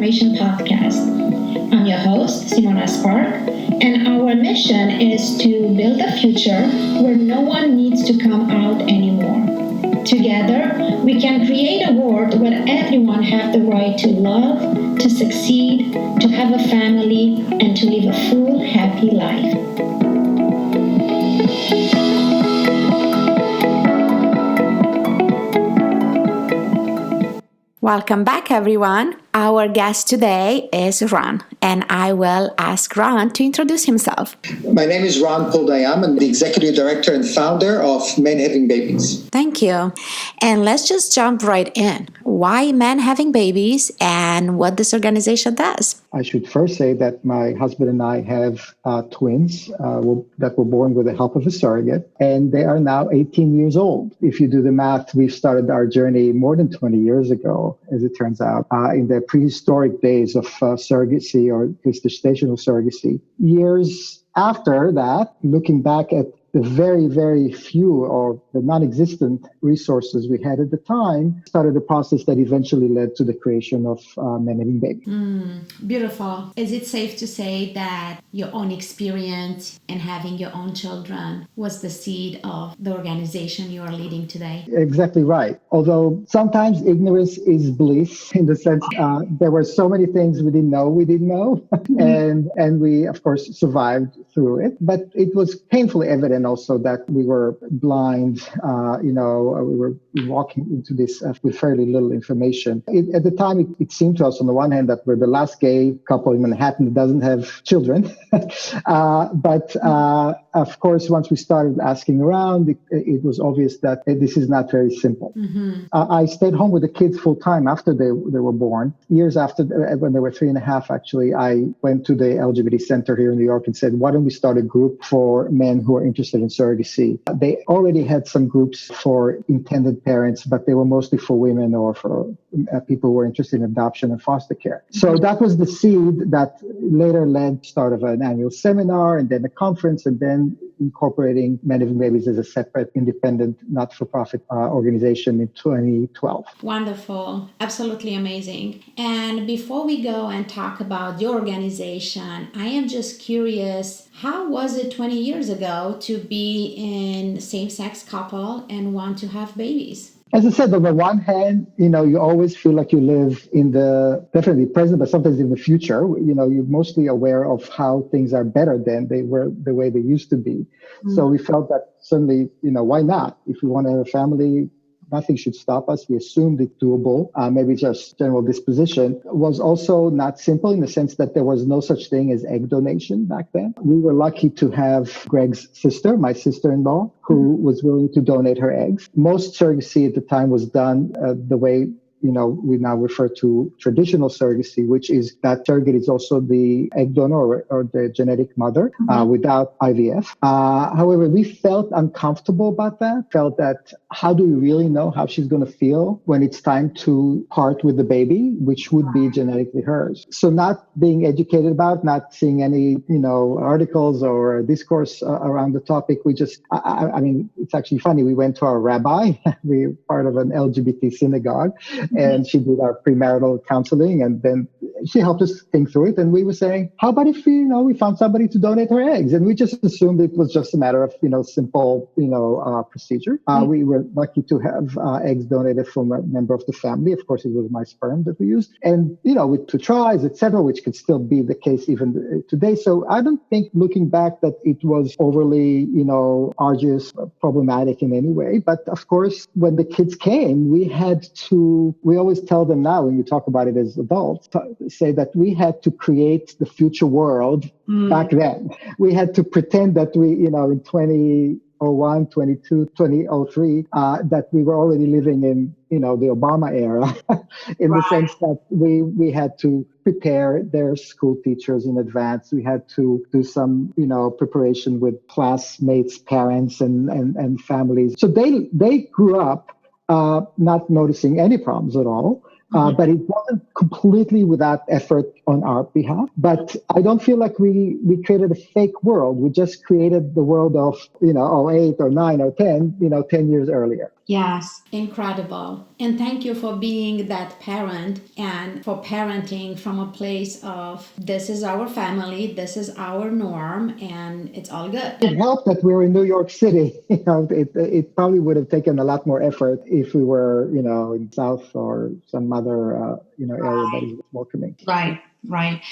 Transformation Podcast. I'm your host, Simona Spark, and our mission is to build a future where no one needs to come out anymore. Together, we can create a world where everyone has the right to love, to succeed, to have a family, and to live a full, happy life. Welcome back, everyone. Our guest today is Ron, and I will ask Ron to introduce himself. My name is Ron Puldayam. I'm the Executive Director and Founder of Men Having Babies. Thank you. And let's just jump right in. Why Men Having Babies and what this organization does? I should first say that my husband and I have twins that were born with the help of a surrogate, and they are now 18 years old. If you do the math, we started our journey more than 20 years ago, as it turns out, in the prehistoric days of surrogacy, or gestational surrogacy. Years after that, looking back at the very, very few or the non-existent resources we had at the time, started a process that eventually led to the creation of Men Having Babies. Beautiful. Is it safe to say that your own experience and having your own children was the seed of the organization you are leading today? Exactly right. Although sometimes ignorance is bliss, in the sense there were so many things we didn't know, and we, of course, survived through it. But it was painfully evident also that we were blind, we were walking into this with fairly little information. At the time, it seemed to us, on the one hand, that we're the last gay couple in Manhattan that doesn't have children. But of course, once we started asking around, it was obvious that this is not very simple. I stayed home with the kids full time after they were born. Years after, when they were 3.5, actually, I went to the LGBT Center here in New York and said, why don't we start a group for men who are interested in surrogacy? They already had some groups for intended parents, but they were mostly for women or for people who were interested in adoption and foster care. So that was the seed that later led to start of an annual seminar and then a conference, and then incorporating Men Having Babies as a separate, independent, not-for-profit organization in 2012. Wonderful. Absolutely amazing. And before we go and talk about your organization, I am just curious, how was it 20 years ago to be in same-sex couple and want to have babies? As I said, on the one hand, you always feel like you live in the definitely present, but sometimes in the future. You're mostly aware of how things are better than they were the way they used to be. So we felt that certainly, why not? If we want to have a family, nothing should stop us. We assumed it's doable. Maybe just general disposition was also not simple in the sense that there was no such thing as egg donation back then. We were lucky to have Greg's sister, my sister-in-law, who was willing to donate her eggs. Most surrogacy at the time was done the way we now refer to traditional surrogacy, which is that surrogate is also the egg donor or the genetic mother without IVF. However, we felt uncomfortable about that, felt that how do we really know how she's going to feel when it's time to part with the baby, which would be genetically hers. So not being educated about, not seeing any, articles or discourse around the topic, we just, I mean, it's actually funny. We went to our rabbi. We're part of an LGBT synagogue. And she did our premarital counseling, and then she helped us think through it. And we were saying, how about if we found somebody to donate her eggs? And we just assumed it was just a matter of simple procedure. We were lucky to have eggs donated from a member of the family. Of course, it was my sperm that we used, and with 2 tries, etc., which could still be the case even today. So I don't think, looking back, that it was overly arduous, problematic in any way. But of course, when the kids came, we always tell them now, when we talk about it as adults, say that we had to create the future world back then. We had to pretend that we, in 2001, 2003, that we were already living in, the Obama era, in the sense that we had to prepare their school teachers in advance. We had to do some, preparation with classmates, parents, and families. So they grew up not noticing any problems at all. But it wasn't completely without effort on our behalf. But I don't feel like we created a fake world. We just created the world of, 08 or 9 or 10, 10 years earlier. Yes, incredible. And thank you for being that parent and for parenting from a place of this is our family, this is our norm, and it's all good. It helped that we're in New York City. It probably would have taken a lot more effort if we were, in South or some other, area that is welcoming. Right.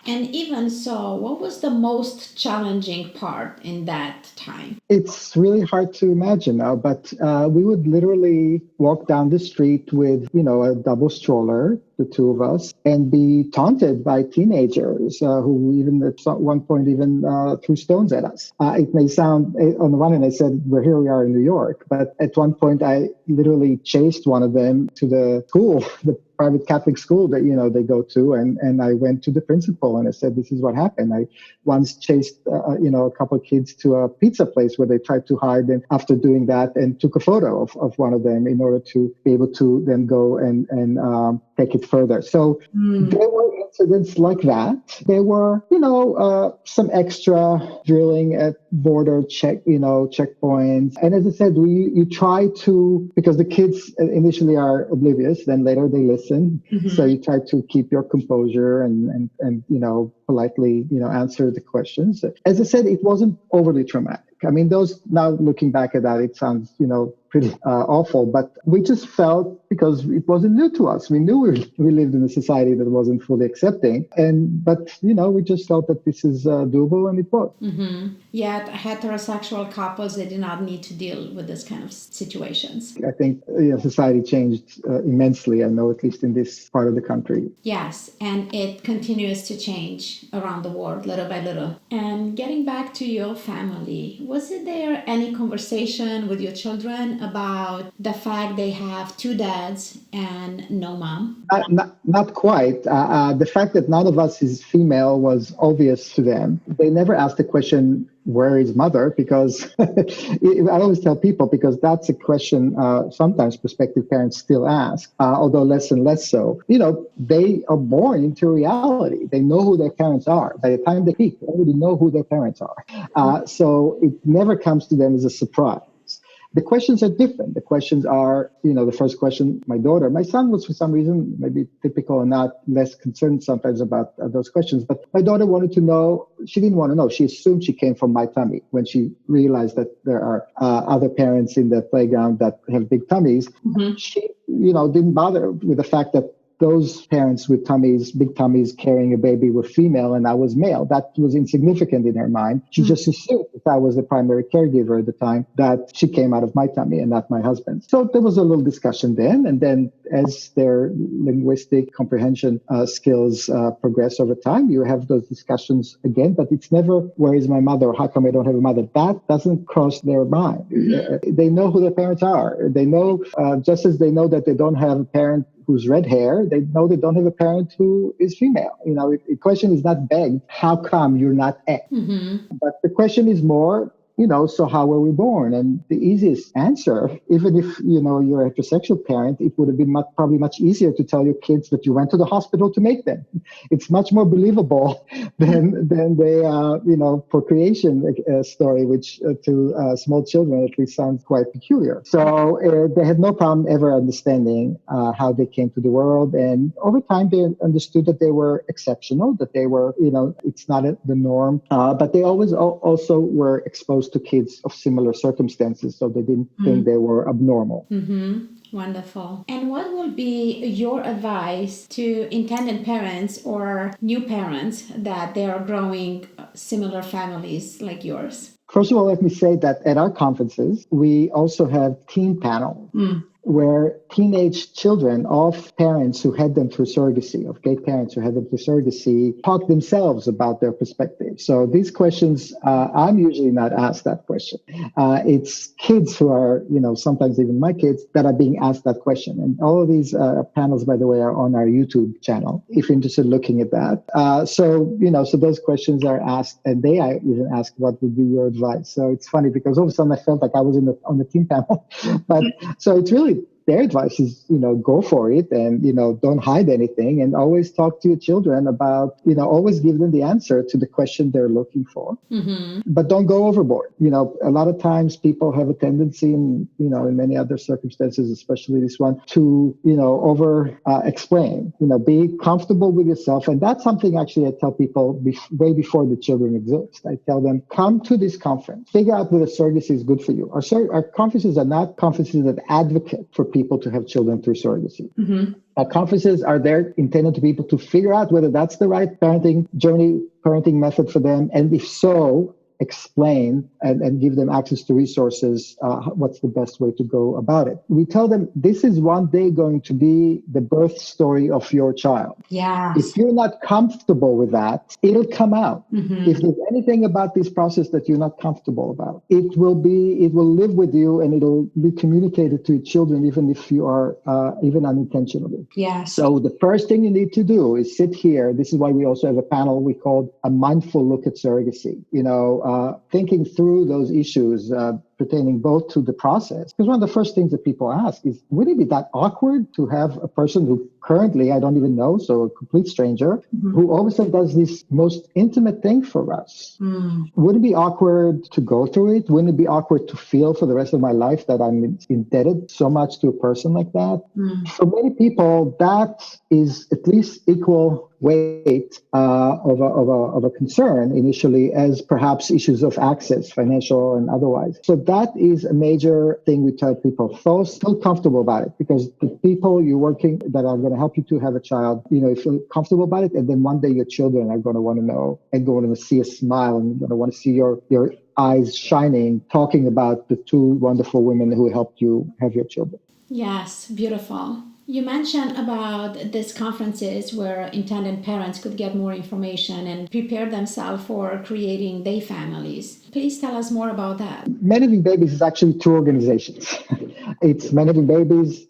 And even so, what was the most challenging part in that time? It's really hard to imagine now, but we would literally walk down the street with, a double stroller, the two of us, and be taunted by teenagers who even at one point even threw stones at us. It may sound, on the one hand, I said, here we are in New York, but at one point I literally chased one of them to the school, the private Catholic school that, they go to. And I went to the principal and I said, this is what happened. I once chased, a couple of kids to a pizza place where they tried to hide. And after doing that, and took a photo of one of them in order to be able to then go and take it further. So there were incidents like that. There were, some extra drilling at border checkpoints. And as I said, you try to, because the kids initially are oblivious, then later they listen. So you try to keep your composure and politely, answer the questions. As I said, it wasn't overly traumatic. I mean, now looking back at that, it sounds, pretty awful, but we just felt, because it wasn't new to us. We knew we lived in a society that wasn't fully accepting, but we just felt that this is doable, and it was. Yet heterosexual couples, they did not need to deal with this kind of situations. I think society changed immensely, I know, at least in this part of the country. Yes, and it continues to change around the world little by little. And getting back to your family, was there any conversation with your children about the fact they have two dads and no mom? Not quite. The fact that none of us is female was obvious to them. They never asked the question, where is mother? Because I always tell people, because that's a question sometimes prospective parents still ask, although less and less so. They are born into reality. They know who their parents are. By the time they speak, they already know who their parents are. So it never comes to them as a surprise. The questions are different. The questions are, the first question, my daughter. My son was, for some reason, maybe typical and not less concerned sometimes about those questions. But my daughter wanted to know, she didn't want to know. She assumed she came from my tummy when she realized that there are other parents in the playground that have big tummies. She, didn't bother with the fact that those parents with tummies, big tummies, carrying a baby were female and I was male. That was insignificant in her mind. She just assumed that I was the primary caregiver at the time, that she came out of my tummy and not my husband. So there was a little discussion then. And then as their linguistic comprehension skills progress over time, you have those discussions again. But it's never, where is my mother? Or how come I don't have a mother? That doesn't cross their mind. They know who their parents are. They know, just as they know that they don't have a parent who's red hair, they know they don't have a parent who is female. The question is not begged, how come you're not X? But the question is more, so how were we born? And the easiest answer, even if, you're a heterosexual parent, it would have been probably much easier to tell your kids that you went to the hospital to make them. It's much more believable than the, procreation story, which to small children at least sounds quite peculiar. So they had no problem ever understanding how they came to the world. And over time, they understood that they were exceptional, that they were, it's not the norm. But they always also were exposed to kids of similar circumstances, so they didn't think they were abnormal. Wonderful. And what will be your advice to intended parents or new parents that they are growing similar families like yours? First of all, let me say that at our conferences, we also have teen panels. Where teenage children of parents who had them through surrogacy, of gay parents who had them through surrogacy, talk themselves about their perspective. So these questions, I'm usually not asked that question. It's kids who are, sometimes even my kids, that are being asked that question. And all of these panels, by the way, are on our YouTube channel, if you're interested in looking at that. So those questions are asked, and they even ask, what would be your advice? So it's funny because all of a sudden I felt like I was on the teen panel. But so it's really their advice is, go for it and, don't hide anything and always talk to your children about, always give them the answer to the question they're looking for. But don't go overboard. A lot of times people have a tendency in many other circumstances, especially this one, to, over explain, be comfortable with yourself. And that's something actually I tell people way before the children exist. I tell them, come to this conference, figure out whether surrogacy is good for you. Our conferences are not conferences that advocate for people to have children through surrogacy. Our conferences are there intended to people to figure out whether that's the right parenting journey, parenting method for them. And if so, explain and give them access to resources, what's the best way to go about it. We tell them this is one day going to be the birth story of your child. Yes. If you're not comfortable with that, it'll come out. If there's anything about this process that you're not comfortable about, it will live with you and it'll be communicated to your children, even if you are, even unintentionally. Yes. So the first thing you need to do is sit here. This is why we also have a panel we called a mindful look at surrogacy. Thinking through those issues pertaining both to the process. Because one of the first things that people ask is, would it be that awkward to have a person who currently I don't even know, so a complete stranger, who all of a sudden does this most intimate thing for us? Wouldn't it be awkward to go through it? Wouldn't it be awkward to feel for the rest of my life that I'm indebted so much to a person like that? For many people, that is at least equal weight of a concern initially as perhaps issues of access, financial and otherwise. So that is a major thing we tell people. Feel comfortable about it, because the people you're working that are going to help you to have a child, you feel comfortable about it, and then one day your children are going to want to know and going to see a smile and going to want to see your eyes shining, talking about the two wonderful women who helped you have your children. Yes, beautiful. You mentioned about these conferences where intended parents could get more information and prepare themselves for creating their families. Please tell us more about that. Men Having Babies is actually two organizations. It's Men Having Babies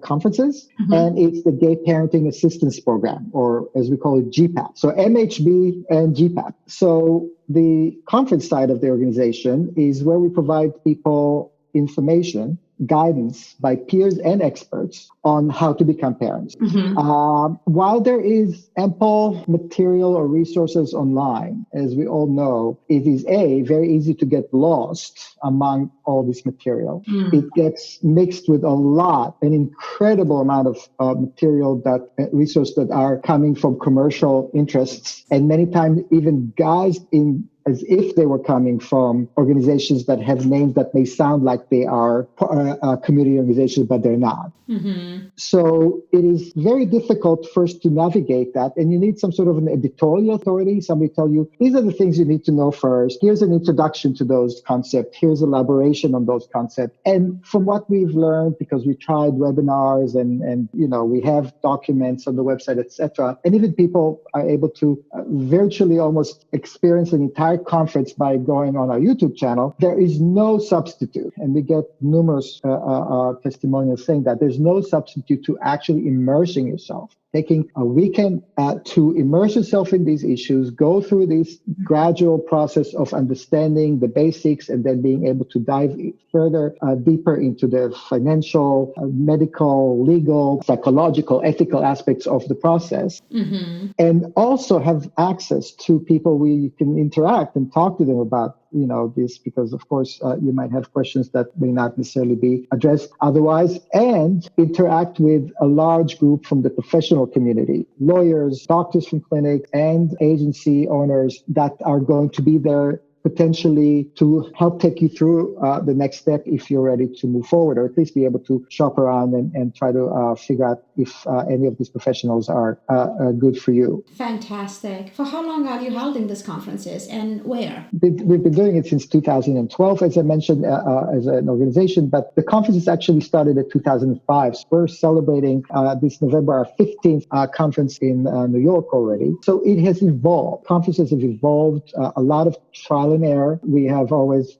conferences, and it's the Gay Parenting Assistance Program, or as we call it, GPAP. So MHB and GPAP. So the conference side of the organization is where we provide people information, guidance by peers and experts on how to become parents. While there is ample material or resources online, as we all know, it is very easy to get lost among all this material. It gets mixed with an incredible amount of material resources that are coming from commercial interests, and many times even guys as if they were coming from organizations that have names that may sound like they are community organizations, but they're not. So it is very difficult first to navigate that, and you need some sort of an editorial authority. Somebody tell you, these are the things you need to know first. Here's an introduction to those concepts. Here's elaboration on those concepts. And from what we've learned, because we tried webinars and we have documents on the website, etc., and even people are able to virtually almost experience an entire conference by going on our YouTube channel. There is no substitute, and we get numerous testimonials saying that there's no substitute to actually immersing yourself, taking a weekend to immerse yourself in these issues, go through this gradual process of understanding the basics, and then being able to dive further, deeper into the financial, medical, legal, psychological, ethical aspects of the process, and also have access to people where you can interact and talk to them about this, because of course you might have questions that may not necessarily be addressed otherwise, and interact with a large group from the professional community, lawyers, doctors from clinics, and agency owners that are going to be there potentially to help take you through the next step if you're ready to move forward, or at least be able to shop around and try to figure out if any of these professionals are good for you. Fantastic. For how long are you holding these conferences, and where? We've been doing it since 2012, as I mentioned, as an organization, but the conferences actually started in 2005. So we're celebrating this November our 15th conference in New York already. So it has evolved. Conferences have evolved, a lot of trial and error. We have always,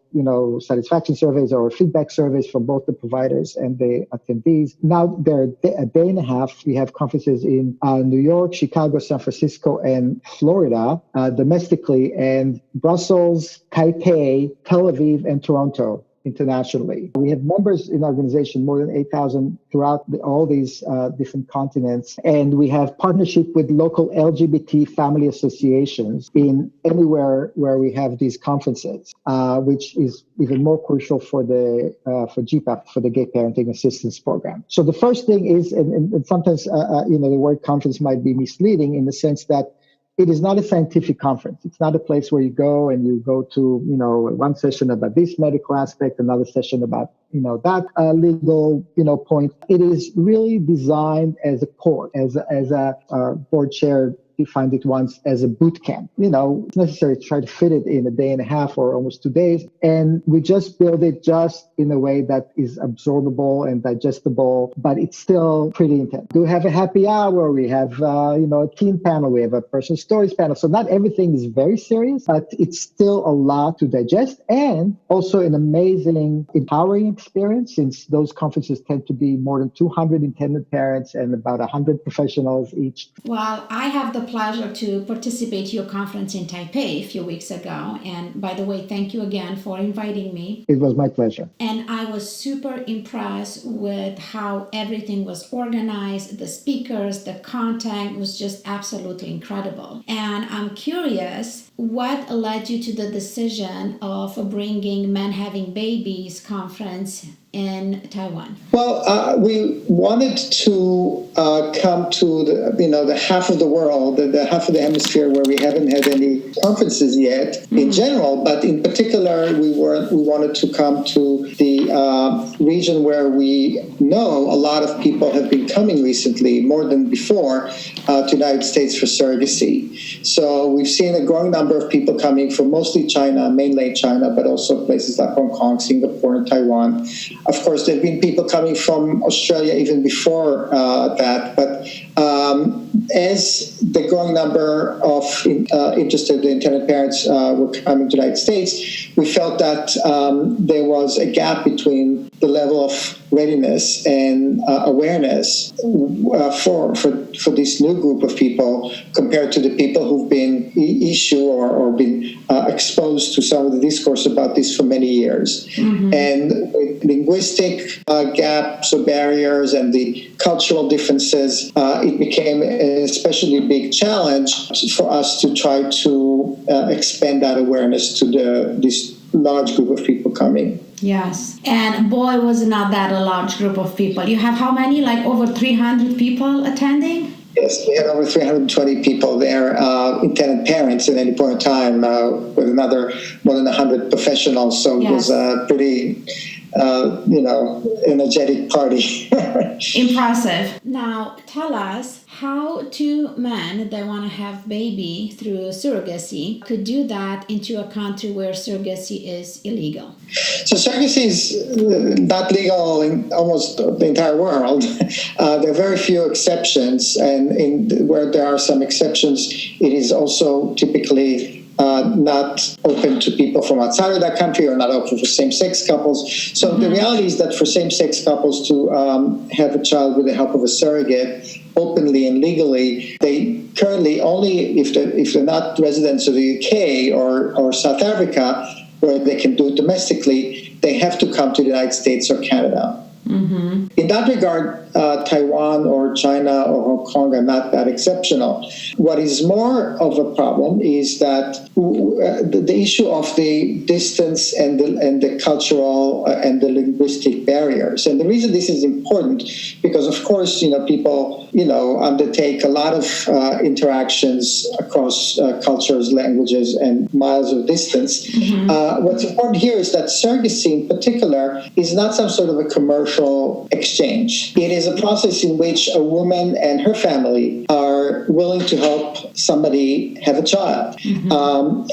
satisfaction surveys or feedback surveys from both the providers and the attendees. Now they're a day and a half. We have conferences in New York, Chicago, San Francisco, and Florida domestically, and Brussels, Taipei, Tel Aviv, and Toronto internationally. We have members in our organization, more than 8,000 throughout all these different continents. And we have partnership with local LGBT family associations in anywhere where we have these conferences, which is even more crucial for the for GPAP, for the Gay Parenting Assistance Program. So the first thing is, and sometimes the word conference might be misleading in the sense that it is not a scientific conference. It's not a place where you go to, one session about this medical aspect, another session about, that legal, point. It is really designed as a course, as a board chair defined it once as a boot camp. It's necessary to try to fit it in a day and a half or almost 2 days. And we just build it just in a way that is absorbable and digestible, but it's still pretty intense. We have a happy hour. We have, a teen panel. We have a personal stories panel. So not everything is very serious, but it's still a lot to digest, and also an amazing, empowering experience, since those conferences tend to be more than 200 intended parents and about 100 professionals each. Well, I have the pleasure to participate in your conference in Taipei a few weeks ago. And by the way, thank you again for inviting me. It was my pleasure. And I was super impressed with how everything was organized, the speakers, the content was just absolutely incredible. And I'm curious, what led you to the decision of bringing Men Having Babies conference in Taiwan? Well, we wanted to come to the half of the world, the half of the hemisphere where we haven't had any conferences yet in general, but in particular, we wanted to come to the region where we know a lot of people have been coming recently, more than before, to the United States for surrogacy. So we've seen a growing number of people coming from mostly China, mainland China, but also places like Hong Kong, Singapore, and Taiwan. Of course, there have been people coming from Australia even before that, but as the growing number of interested intended parents were coming to the United States, we felt that there was a gap between the level of readiness and awareness for this new group of people compared to the people who've been issued or been exposed to some of the discourse about this for many years. Mm-hmm. And with linguistic gaps or barriers and the cultural differences, it became an especially big challenge for us to try to expand that awareness to this large group of people coming. Yes. And boy, was not that a large group of people. You have how many? Like over 300 people attending? Yes, we had over 320 people there, intended parents at any point in time, with another more than 100 professionals. So yes. It was a pretty, energetic party. Impressive. Now, tell us how two men that want to have baby through surrogacy could do that into a country where surrogacy is illegal. So surrogacy is not legal in almost the entire world. There are very few exceptions, and where there are some exceptions, it is also typically not open to people from outside of that country, or not open for same-sex couples. So mm-hmm. The reality is that for same-sex couples to have a child with the help of a surrogate openly and legally, they currently only, if they're not residents of the UK or South Africa, where they can do it domestically, they have to come to the United States or Canada. Mm-hmm. In that regard, Taiwan or China or Hong Kong are not that exceptional. What is more of a problem is that the issue of the distance and the cultural and the linguistic barriers. And the reason this is important, because of course, people, undertake a lot of interactions across cultures, languages, and miles of distance. Mm-hmm. What's important here is that surrogacy in particular is not some sort of a commercial exchange. It is a process in which a woman and her family are willing to help somebody have a child. Mm-hmm.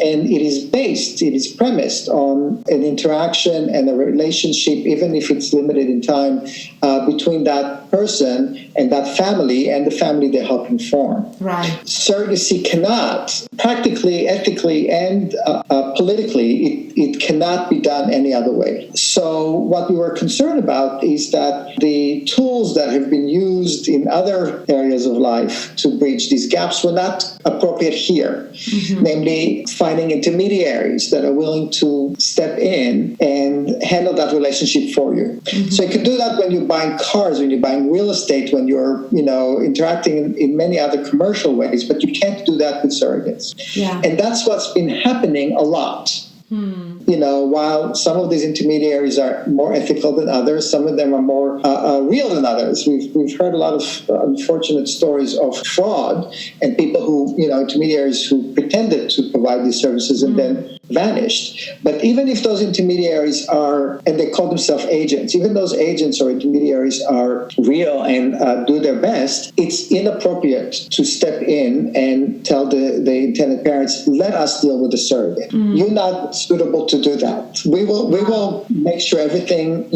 And it is premised on an interaction and a relationship, even if it's limited in time, between that person and that family and the family they're helping form. Right. Surrogacy cannot, practically, ethically, and politically, it cannot be done any other way. So what we were concerned about is that the tools that have been used in other areas of life to bridge these gaps were not appropriate here. Namely, finding intermediaries that are willing to step in and handle that relationship for you. So you can do that when you're buying cars, when you're buying real estate, when you're interacting in many other commercial ways, but you can't do that with surrogates. Yeah. And that's what's been happening a lot. While some of these intermediaries are more ethical than others, some of them are more real than others. We've heard a lot of unfortunate stories of fraud and people who, intermediaries who pretended to provide these services and then vanished. But even if those intermediaries are, and they call themselves agents, even those agents or intermediaries are real and do their best, it's inappropriate to step in and tell the intended parents, let us deal with the surrogate. You're not suitable to do that. We will make sure everything,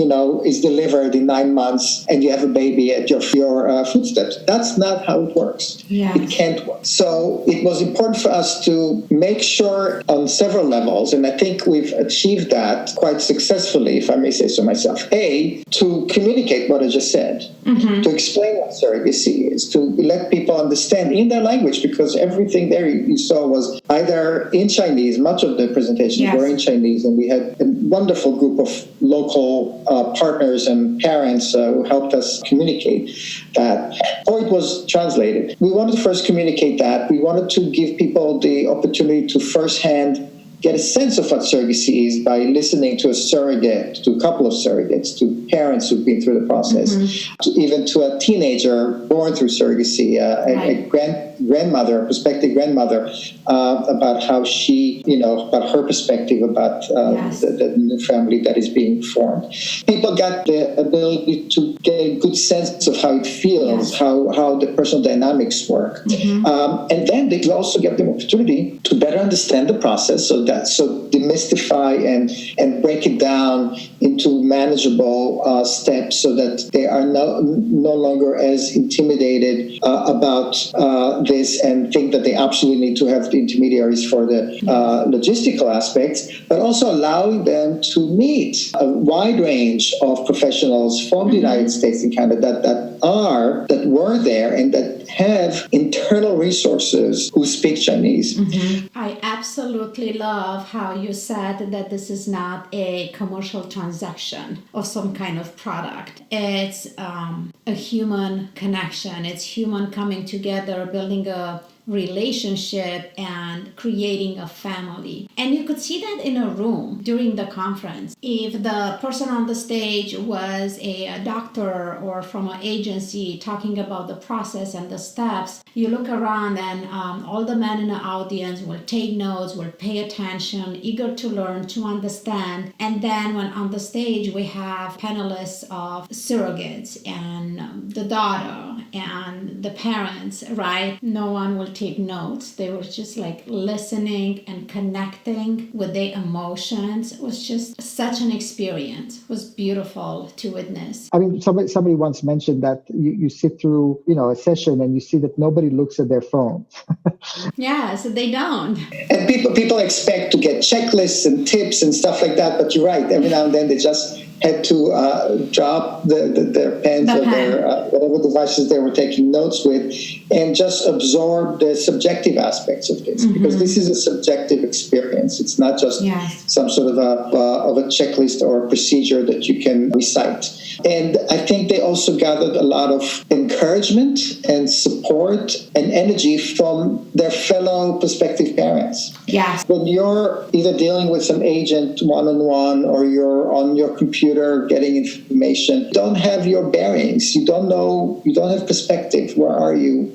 is delivered in 9 months and you have a baby at your footsteps. That's not how it works. Yes. It can't work. So it was important for us to make sure on several levels, and I think we've achieved that quite successfully, if I may say so myself. To communicate what I just said, to explain what surrogacy is, to let people understand in their language, because everything there you saw was either in Chinese. Much of the presentations were in Chinese, and we had a wonderful group of local partners and parents who helped us communicate that, or it was translated. We wanted to first communicate that. We wanted to give people the opportunity to firsthand get a sense of what surrogacy is by listening to a surrogate, to a couple of surrogates, to parents who've been through the process, even to a teenager born through surrogacy, a grandmother, a prospective grandmother, about how she, about her perspective about the new family that is being formed. People got the ability to get a good sense of how it feels, how the personal dynamics work. And then they also get the opportunity to better understand the process, so demystify and break it down into manageable steps, so that they are no longer as intimidated about this and think that they absolutely need to have the intermediaries for the logistical aspects, but also allowing them to meet a wide range of professionals from the United States and Canada that were there and that have internal resources who speak Chinese. I absolutely love how you said that this is not a commercial transaction of some kind of product. It's a human connection. It's human coming together, building a relationship and creating a family. And you could see that in a room during the conference. If the person on the stage was a doctor or from an agency talking about the process and the steps, you look around and all the men in the audience will take notes, will pay attention, eager to learn, to understand. And then when on the stage we have panelists of surrogates and the daughter and the parents, right? No one will take notes. They were just like listening and connecting with their emotions. It was just such an experience. It was beautiful to witness. I mean, somebody once mentioned that you sit through, a session and you see that nobody looks at their phones. Yeah, so they don't. And people expect to get checklists and tips and stuff like that, but you're right. Every now and then they just had to drop their pens or their whatever devices they were taking notes with, and just absorb the subjective aspects of this, because this is a subjective experience. It's not just some sort of a checklist or a procedure that you can recite. And I think they also gathered a lot of encouragement and support and energy from their fellow prospective parents. Yes. When you're either dealing with some agent one-on-one or you're on your computer getting information, you don't have your bearings. You don't know, you don't have perspective. Where are you?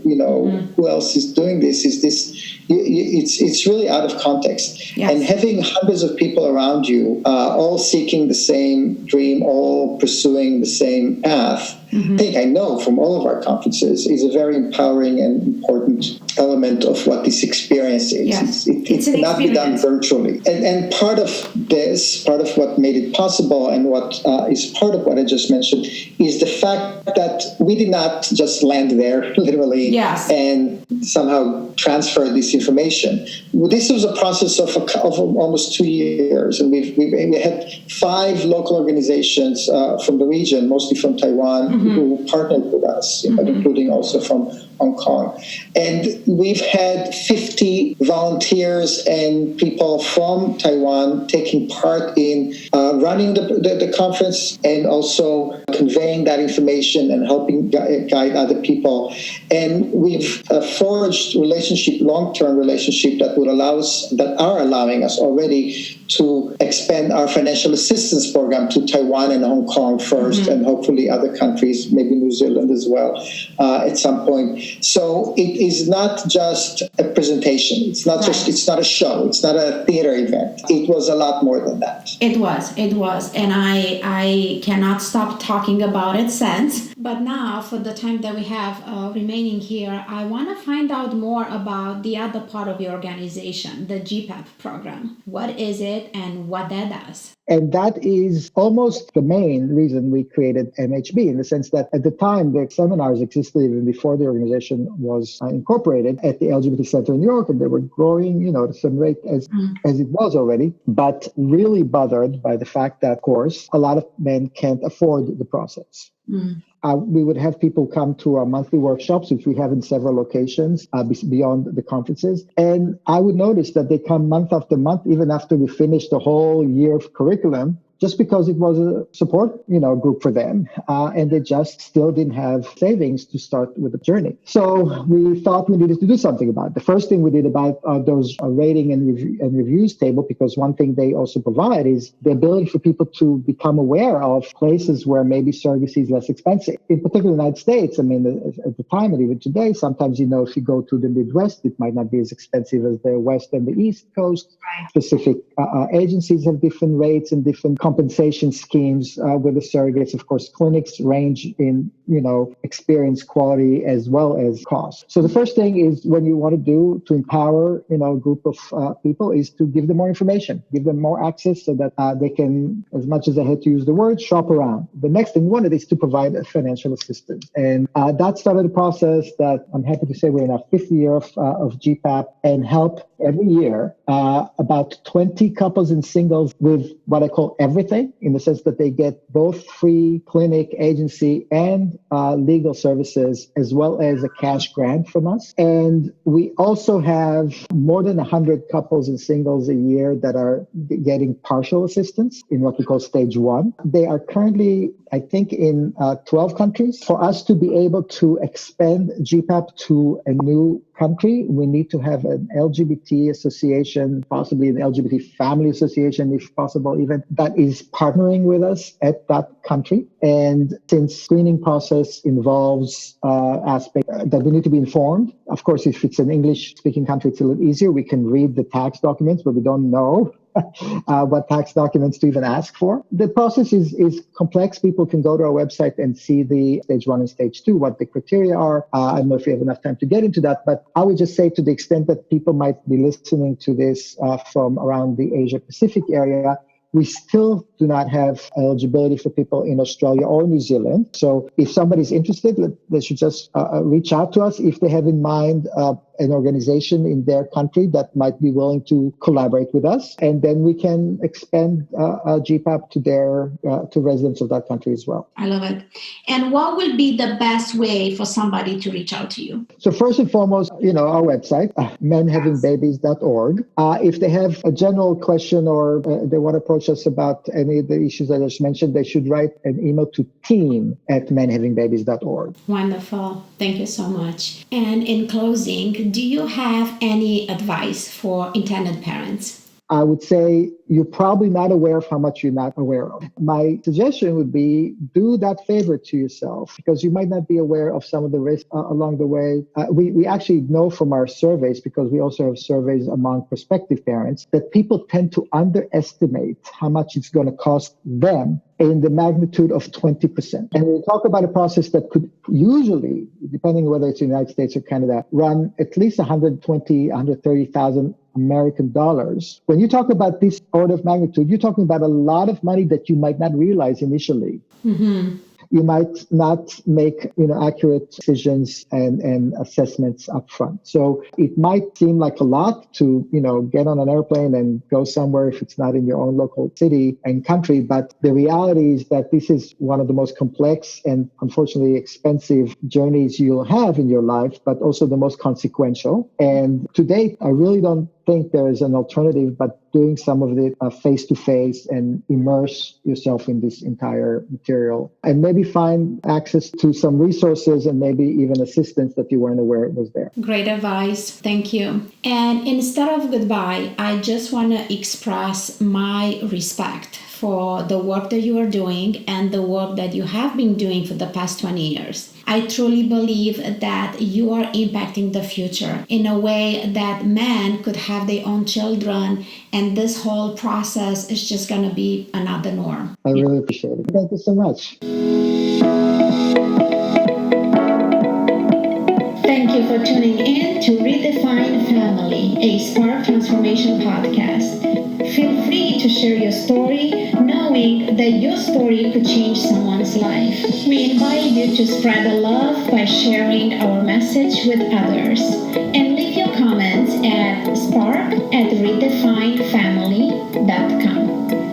Who else is doing this? Is this it's really out of context. Yes. And having hundreds of people around you, all seeking the same dream, all pursuing the same path, I know from all of our conferences, is a very empowering and important element of what this experience is. Yes. It cannot be done virtually. And part of this, part of what made it possible and what is part of what I just mentioned, is the fact that we did not just land there, literally, Yes. and somehow transfer this information. This was a process of almost 2 years, and we had 5 local organizations from the region, mostly from Taiwan, who partnered with us, including also from Hong Kong. And we've had 50 volunteers and people from Taiwan taking part in running the conference and also conveying that information and helping guide other people. And we've forged long-term relationship that are allowing us already to expand our financial assistance program to Taiwan and Hong Kong first, and hopefully other countries, maybe New Zealand as well, at some point. So it is not just a presentation. It's not it's not a show. It's not a theater event. It was a lot more than that. It was. And I cannot stop talking about it since. But now, for the time that we have remaining here, I want to find out more about the other part of your organization, the GPAP program. What is it and what that does? And that is almost the main reason we created MHB, in the sense that at the time, the seminars existed even before the organization was incorporated at the LGBT Center in New York, and they were growing, at the same rate as it was already, but really bothered by the fact that, of course, a lot of men can't afford the process. We would have people come to our monthly workshops, which we have in several locations beyond the conferences. And I would notice that they come month after month, even after we finish the whole year of curriculum, just because it was a support, group for them. And they just still didn't have savings to start with the journey. So we thought we needed to do something about it. The first thing we did about those rating and reviews table, because one thing they also provide is the ability for people to become aware of places where maybe surrogacy is less expensive. In particular, the United States, at the time and even today, sometimes, if you go to the Midwest, it might not be as expensive as the West and the East Coast. Right. Specific agencies have different rates and different compensation schemes with the surrogates. Of course, clinics range in, experience, quality, as well as cost. So the first thing is what you want to do to empower, a group of people is to give them more information, give them more access so that they can, as much as I hate to use the word, shop around. The next thing we wanted is to provide a financial assistance. And that started a process that I'm happy to say we're in our 5th year of GPAP and help every year about 20 couples and singles with what I call everything, in the sense that they get both free clinic, agency, and legal services, as well as a cash grant from us. And we also have more than 100 couples and singles a year that are getting partial assistance in what we call stage 1. They are currently, I think, in 12 countries. For us to be able to expand GPAP to a new country, we need to have an LGBT association, possibly an LGBT family association, if possible, even, that is partnering with us at that country. And since screening process involves aspects that we need to be informed, of course, if it's an English-speaking country, it's a little easier. We can read the tax documents, but we don't know what tax documents to even ask for. The process is complex. People can go to our website and see the stage 1 and stage 2, what the criteria are. I don't know if we have enough time to get into that, but I would just say, to the extent that people might be listening to this from around the Asia Pacific area, we still do not have eligibility for people in Australia or New Zealand. So if somebody's interested, they should just reach out to us if they have in mind an organization in their country that might be willing to collaborate with us. And then we can expand GPAP to residents of that country as well. I love it. And what will be the best way for somebody to reach out to you? So first and foremost, our website, menhavingbabies.org. If they have a general question or they want to approach us about any of the issues that I just mentioned, they should write an email to team@menhavingbabies.org. Wonderful. Thank you so much. And in closing, do you have any advice for intended parents? I would say you're probably not aware of how much you're not aware of. My suggestion would be do that favor to yourself because you might not be aware of some of the risks along the way. We actually know from our surveys, because we also have surveys among prospective parents, that people tend to underestimate how much it's going to cost them in the magnitude of 20%. And we talk about a process that could usually, depending on whether it's the United States or Canada, run at least 120, 130,000 American dollars. When you talk about this order of magnitude, you're talking about a lot of money that you might not realize initially. Mm-hmm. You might not make accurate decisions and assessments up front. So it might seem like a lot to get on an airplane and go somewhere if it's not in your own local city and country. But the reality is that this is one of the most complex and unfortunately expensive journeys you'll have in your life, but also the most consequential. And to date, I really don't think there is an alternative but doing some of it face-to-face and immerse yourself in this entire material and maybe find access to some resources and maybe even assistance that you weren't aware it was there. Great advice. Thank you. And instead of goodbye, I just want to express my respect for the work that you are doing and the work that you have been doing for the past 20 years. I truly believe that you are impacting the future in a way that men could have their own children, and this whole process is just going to be another norm. I really appreciate it. Thank you so much. Thank you for tuning in to Redefine Family, a Spark Transformation podcast. Feel free to share your story, knowing that your story could change someone's life. We invite you to spread the love by sharing our message with others. And leave your comments at spark@redefinefamily.com.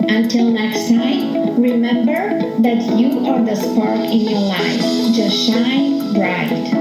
Until next time, remember that you are the spark in your life. Just shine bright.